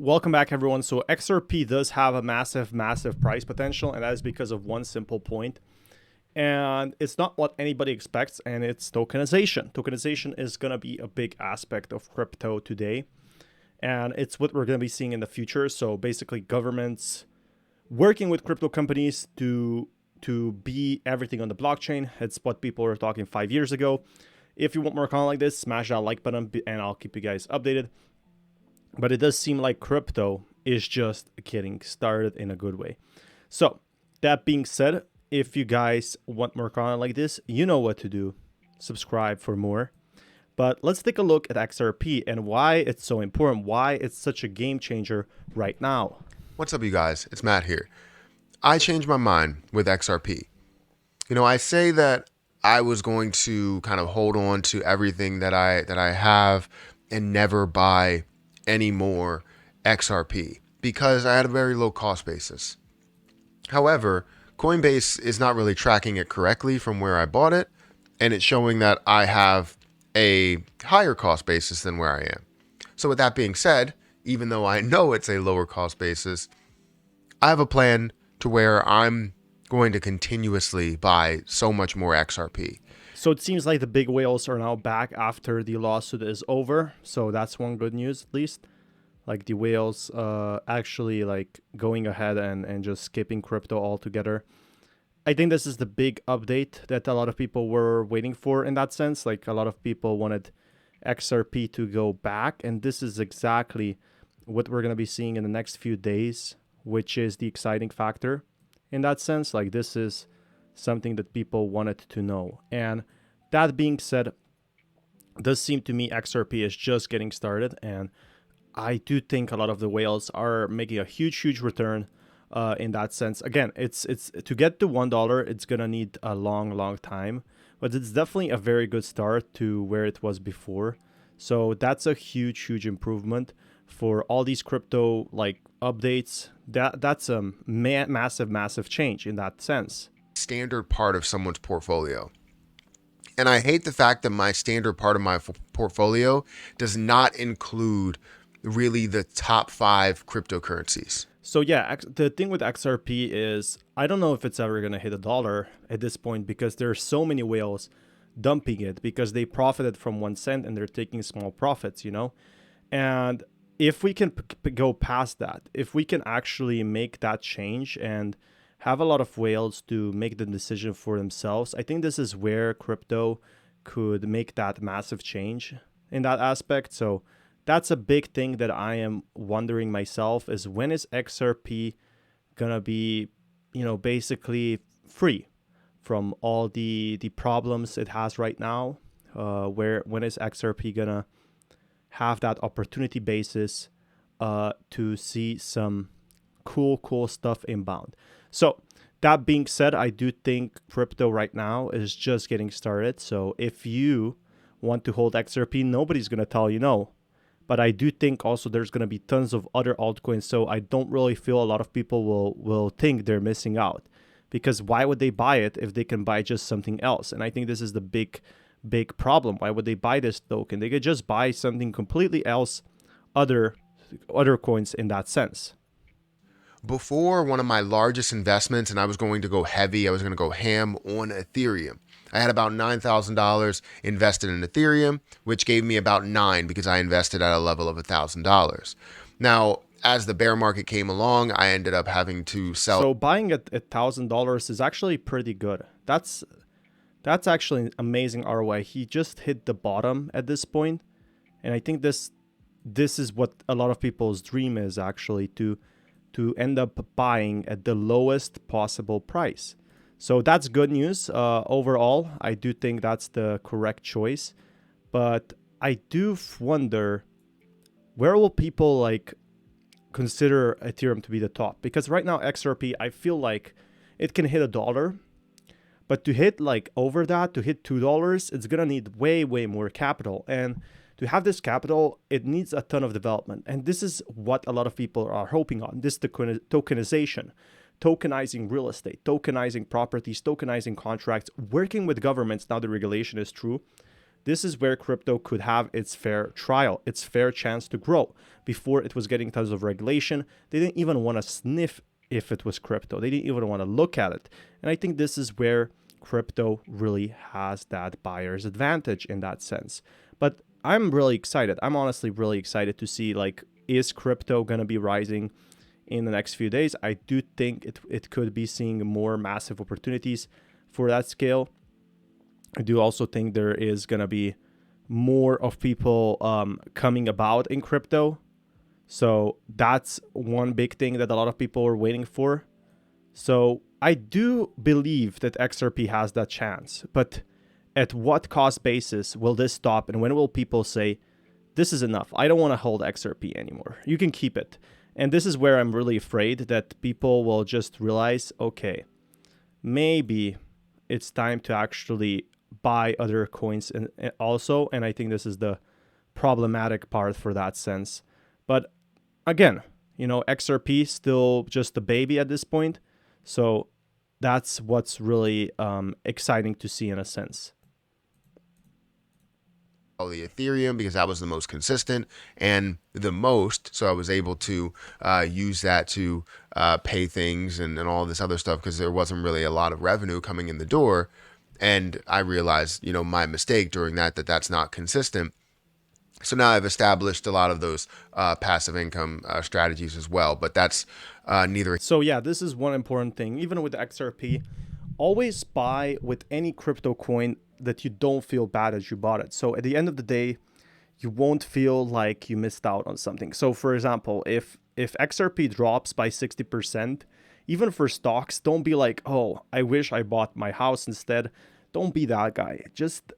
Welcome back, everyone. So XRP does have a massive price potential, and that is because of one simple point. And it's not what anybody expects, and it's tokenization. Tokenization is going to be a big aspect of crypto today, and it's what we're going to be seeing in the future. So basically, governments working with crypto companies to be everything on the blockchain. It's what people were talking 5 years ago. If you want more content like this, smash that like button, and I'll keep you guys updated. But it does seem like crypto is just getting started in a good way. So that being said, if you guys want more content like this, you know what to do. Subscribe for more. But let's take a look at XRP and why it's so important, why it's such a game changer right now. What's up, you guys? It's Matt here. I changed my mind with XRP. I say that I was going to kind of hold on to everything that I have and never buy any more XRP because I had a very low cost basis. However, Coinbase is not really tracking it correctly from where I bought it, and it's showing that I have a higher cost basis than where I am. So with that being said, even though I know it's a lower cost basis, I have a plan to where I'm going to continuously buy so much more XRP. So it seems like the big whales are now back after the lawsuit is over. So that's one good news, at least. Like the whales actually like going ahead and just skipping crypto altogether. I think this is the big update that a lot of people were waiting for in that sense. Like a lot of people wanted XRP to go back. And this is exactly what we're going to be seeing in the next few days, which is the exciting factor in that sense. Like this is something that people wanted to know. And that being said, it does seem to me XRP is just getting started, and I do think a lot of the whales are making a huge return in that sense. Again, it's to get to $1, it's gonna need a long time, but it's definitely a very good start to where it was before. So that's a huge improvement for all these crypto like updates. That's a massive change in that sense. Standard part of someone's portfolio. And I hate the fact that my standard part of my portfolio does not include really the top 5 cryptocurrencies. So yeah, the thing with XRP is I don't know if it's ever going to hit $1 at this point because there are so many whales dumping it because they profited from 1 cent and they're taking small profits, And if we can go past that, if we can actually make that change and have a lot of whales to make the decision for themselves, I think this is where crypto could make that massive change in that aspect. So that's a big thing that I am wondering myself is when is XRP gonna be, basically free from all the problems it has right now? When is XRP gonna have that opportunity basis to see some cool stuff inbound? So that being said, I do think crypto right now is just getting started. So if you want to hold XRP, nobody's going to tell you no. But I do think also there's going to be tons of other altcoins. So I don't really feel a lot of people will think they're missing out. Because why would they buy it if they can buy just something else? And I think this is the big problem. Why would they buy this token? They could just buy something completely else, other coins in that sense. Before, one of my largest investments, and I was going to go heavy, I was going to go ham on Ethereum. I had about $9,000 invested in Ethereum, which gave me about $9 because I invested at a level of $1,000. Now, as the bear market came along, I ended up having to sell. So buying at $1,000 is actually pretty good. That's actually an amazing ROI. He just hit the bottom at this point, and I think this is what a lot of people's dream is actually to end up buying at the lowest possible price. So that's good news. Overall, I do think that's the correct choice. But I do wonder, where will people consider Ethereum to be the top? Because right now, XRP, I feel like it can hit $1. But to hit over that, to hit $2, it's going to need way more capital. And to have this capital, it needs a ton of development. And this is what a lot of people are hoping on. This tokenization, tokenizing real estate, tokenizing properties, tokenizing contracts, working with governments. Now the regulation is true. this is where crypto could have its fair trial, its fair chance to grow. Before it was getting tons of regulation, they didn't even want to sniff if it was crypto. They didn't even want to look at it. And I think this is where crypto really has that buyer's advantage in that sense. But I'm really excited. I'm honestly really excited to see, like, is crypto going to be rising in the next few days? I do think it could be seeing more massive opportunities for that scale. I do also think there is going to be more of people coming about in crypto. So that's one big thing that a lot of people are waiting for. So I do believe that XRP has that chance, but at what cost basis will this stop, and when will people say, this is enough, I don't want to hold XRP anymore, you can keep it? And this is where I'm really afraid that people will just realize, okay, maybe it's time to actually buy other coins and also, and I think this is the problematic part for that sense. But again, XRP is still just a baby at this point, so that's what's really exciting to see in a sense. The Ethereum, because that was the most consistent and the most, so I was able to use that to pay things and all this other stuff, because there wasn't really a lot of revenue coming in the door. And I realized, my mistake during that's not consistent. So now I've established a lot of those passive income strategies as well, but that's neither. So yeah, this is one important thing. Even with XRP, always buy with any crypto coin that you don't feel bad as you bought it. So at the end of the day, you won't feel like you missed out on something. So for example, if XRP drops by 60%, even for stocks, don't be like, oh, I wish I bought my house instead. Don't be that guy. Just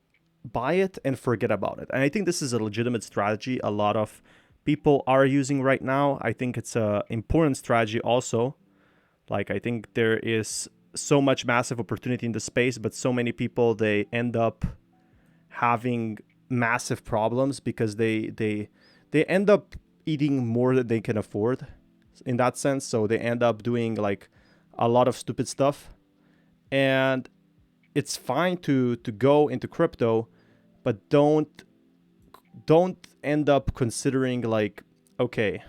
buy it and forget about it. And I think this is a legitimate strategy a lot of people are using right now. I think it's an important strategy also. Like, I think there is so much massive opportunity in the space, but so many people, they end up having massive problems because they end up eating more than they can afford in that sense. So they end up doing like a lot of stupid stuff. And it's fine to go into crypto, but don't end up considering like, okay,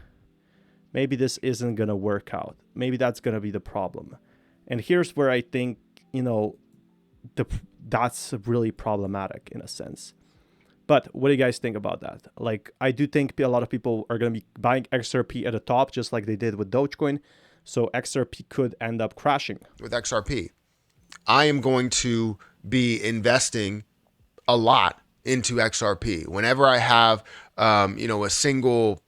maybe this isn't gonna work out. Maybe that's gonna be the problem. And here's where I think, that's really problematic in a sense. But what do you guys think about that? Like, I do think a lot of people are going to be buying XRP at the top, just like they did with Dogecoin. So XRP could end up crashing. With XRP, I am going to be investing a lot into XRP. Whenever I have, a single,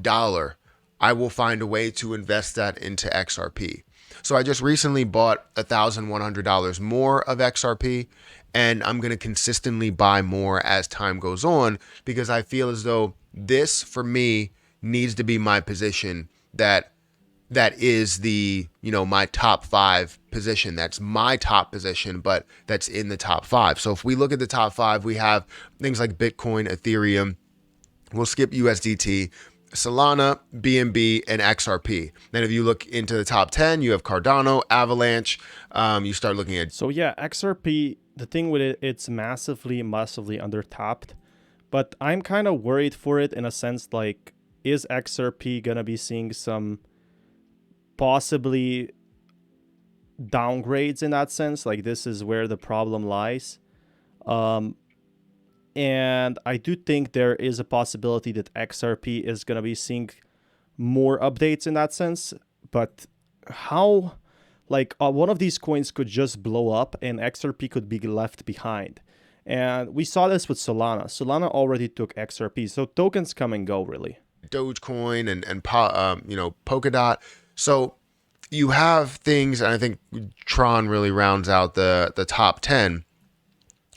dollar, I will find a way to invest that into XRP. So I just recently bought $1,100 more of XRP, and I'm going to consistently buy more as time goes on, because I feel as though this, for me, needs to be my position that is the, my top 5 position. That's my top position, but that's in the top 5. So if we look at the top 5, we have things like Bitcoin, Ethereum, we'll skip USDT, Solana, BNB, and XRP. Then if you look into the top 10, you have Cardano, Avalanche. You start looking at... So yeah, XRP, the thing with it, it's massively undertapped. But I'm kind of worried for it in a sense, like, is XRP going to be seeing some possibly downgrades in that sense? Like, this is where the problem lies. And I do think there is a possibility that XRP is going to be seeing more updates in that sense. But how, like, one of these coins could just blow up and XRP could be left behind. And we saw this with Solana. Solana already took XRP. So tokens come and go, really. Dogecoin and Polkadot. So you have things, and I think Tron really rounds out the top 10.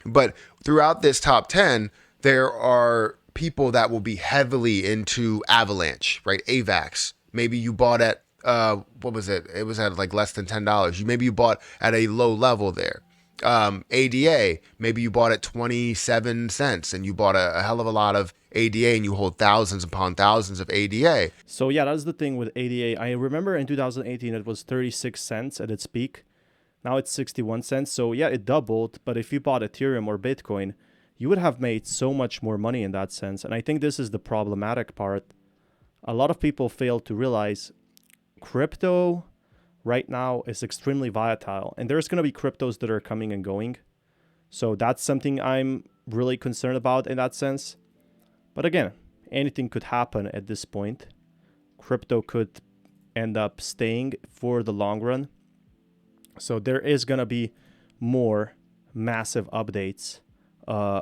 But throughout this top 10, there are people that will be heavily into Avalanche, right? AVAX. Maybe you bought at, what was it? It was at like less than $10. Maybe you bought at a low level there. ADA, maybe you bought at 27 cents and you bought a hell of a lot of ADA and you hold thousands upon thousands of ADA. So yeah, that's the thing with ADA. I remember in 2018, it was 36 cents at its peak. Now it's 61 cents. So yeah, it doubled. But if you bought Ethereum or Bitcoin, you would have made so much more money in that sense. And I think this is the problematic part. A lot of people fail to realize crypto right now is extremely volatile, and there's going to be cryptos that are coming and going. So that's something I'm really concerned about in that sense. But again, anything could happen at this point. Crypto could end up staying for the long run. So there is going to be more massive updates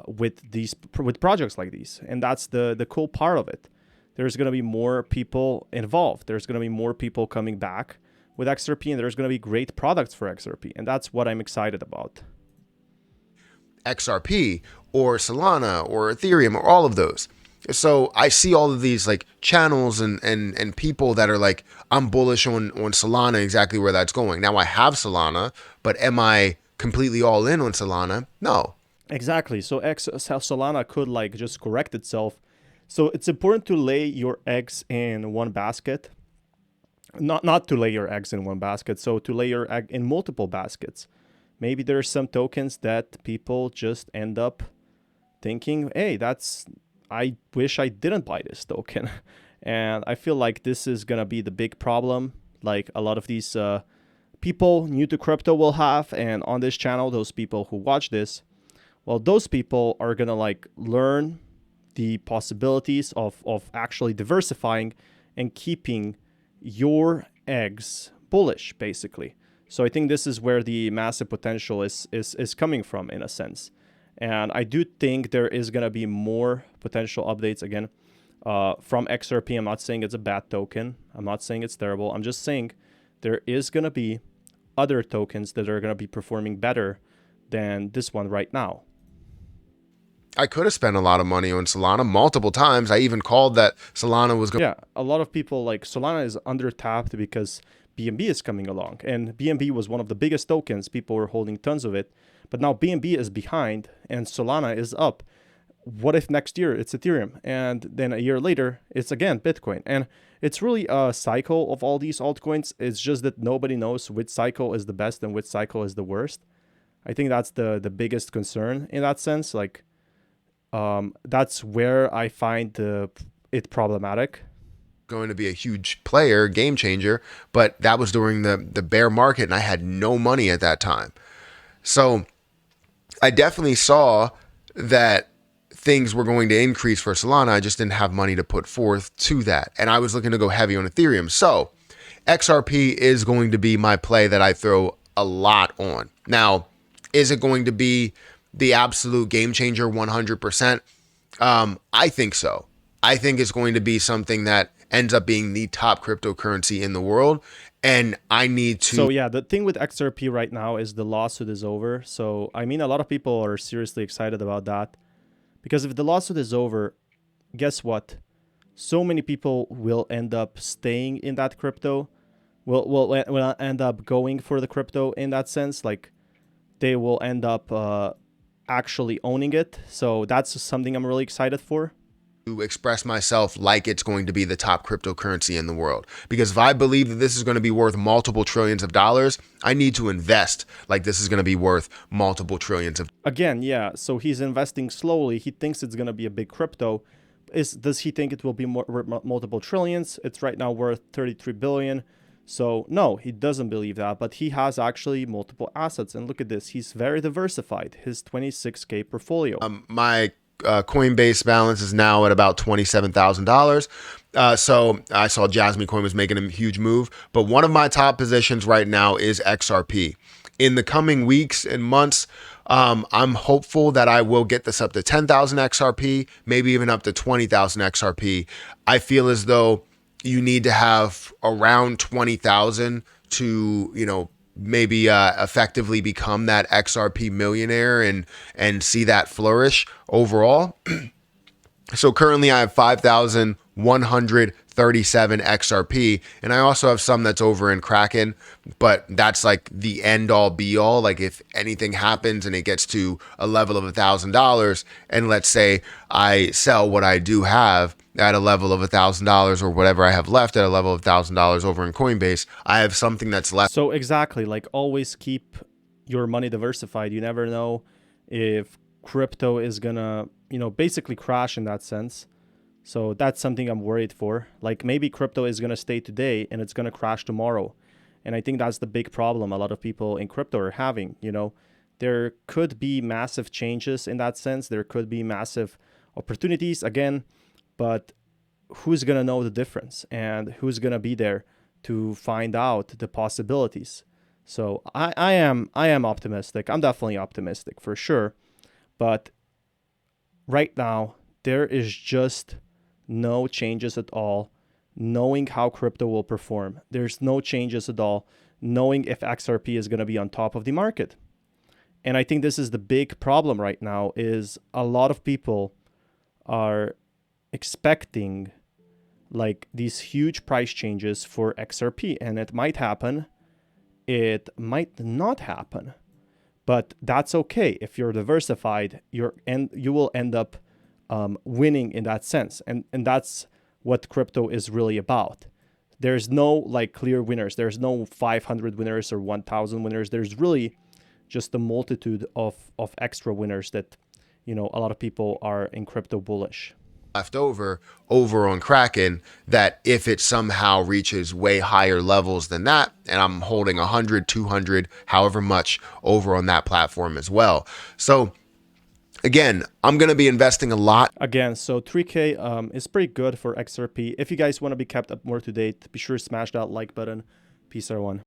with projects like these. And that's the cool part of it. There's going to be more people involved. There's going to be more people coming back with XRP, and there's going to be great products for XRP. And that's what I'm excited about. XRP or Solana or Ethereum or all of those. So I see all of these like channels and people that are like, I'm bullish on Solana, exactly where that's going. Now I have Solana, but am I completely all in on Solana? No. Exactly. So Solana could like just correct itself. So it's important to lay your eggs in one basket. Not to lay your eggs in one basket. So to lay your egg in multiple baskets. Maybe there's some tokens that people just end up thinking, hey, I wish I didn't buy this token. And I feel like this is going to be the big problem. Like a lot of these people new to crypto will have. And on this channel, those people who watch this, well, those people are going to like learn the possibilities of actually diversifying and keeping your eggs bullish, basically. So I think this is where the massive potential is coming from, in a sense. And I do think there is going to be more potential updates again from XRP. I'm not saying it's a bad token. I'm not saying it's terrible. I'm just saying there is going to be other tokens that are going to be performing better than this one right now. I could have spent a lot of money on Solana multiple times. I even called that Solana was going. Yeah, a lot of people like Solana is under tapped because BNB is coming along, and BNB was one of the biggest tokens. People were holding tons of it, but now BNB is behind and Solana is up. What if next year it's Ethereum, and then a year later it's again Bitcoin? And it's really a cycle of all these altcoins. It's just that nobody knows which cycle is the best and which cycle is the worst. I think that's the biggest concern in that sense. Like that's where I find it problematic. Going to be a huge player, game changer, but that was during the bear market and I had no money at that time. So I definitely saw that things were going to increase for Solana. I just didn't have money to put forth to that. And I was looking to go heavy on Ethereum. So XRP is going to be my play that I throw a lot on. Now, is it going to be the absolute game changer 100%? I think so. I think it's going to be something that ends up being the top cryptocurrency in the world. And I need to. So yeah, the thing with XRP right now is the lawsuit is over. So I mean, a lot of people are seriously excited about that, because if the lawsuit is over, guess what? So many people will end up staying in that crypto. Will end up going for the crypto in that sense. Like they will end up actually owning it. So that's something I'm really excited for. Express myself like it's going to be the top cryptocurrency in the world, because if I believe that this is going to be worth multiple trillions of dollars, I need to invest like this is going to be worth multiple trillions of. Again, yeah, so he's investing slowly. He thinks it's going to be a big crypto. Does he think it will be multiple trillions? It's right now worth 33 billion. So no, he doesn't believe that, but he has actually multiple assets. And look at this, he's very diversified. His 26K portfolio. My Coinbase balance is now at about $27,000. So I saw Jasmine Coin was making a huge move, but one of my top positions right now is XRP. In the coming weeks and months, I'm hopeful that I will get this up to 10,000 XRP, maybe even up to 20,000 XRP. I feel as though you need to have around 20,000 to, maybe effectively become that XRP millionaire and see that flourish overall. So currently I have 5,137 XRP, and I also have some that's over in Kraken, but that's like the end all be all. Like if anything happens and it gets to a level of $1,000, and let's say I sell what I do have at a level of $1,000 or whatever I have left at a level of $1,000 over in Coinbase, I have something that's left. So exactly, like always keep your money diversified. You never know if crypto is gonna, basically crash in that sense. So that's something I'm worried for. Like maybe crypto is gonna stay today and it's gonna crash tomorrow. And I think that's the big problem a lot of people in crypto are having. There could be massive changes in that sense. There could be massive opportunities again, but who's gonna know the difference and who's gonna be there to find out the possibilities? So I am optimistic. I'm definitely optimistic for sure. But right now, there is just no changes at all knowing how crypto will perform. There's no changes at all knowing if XRP is going to be on top of the market. And I think this is the big problem right now is a lot of people are expecting like these huge price changes for XRP, and it might happen, it might not happen. But that's okay. If you're diversified, you will end up winning in that sense. And that's what crypto is really about. There's no like clear winners. There's no 500 winners or 1,000 winners. There's really just a multitude of extra winners that, a lot of people are in crypto bullish. Left over on Kraken, that if it somehow reaches way higher levels than that, and I'm holding 100, 200, however much over on that platform as well. So again, I'm going to be investing a lot. Again, so 3K is pretty good for XRP. If you guys want to be kept up more to date, be sure to smash that like button. Peace, everyone.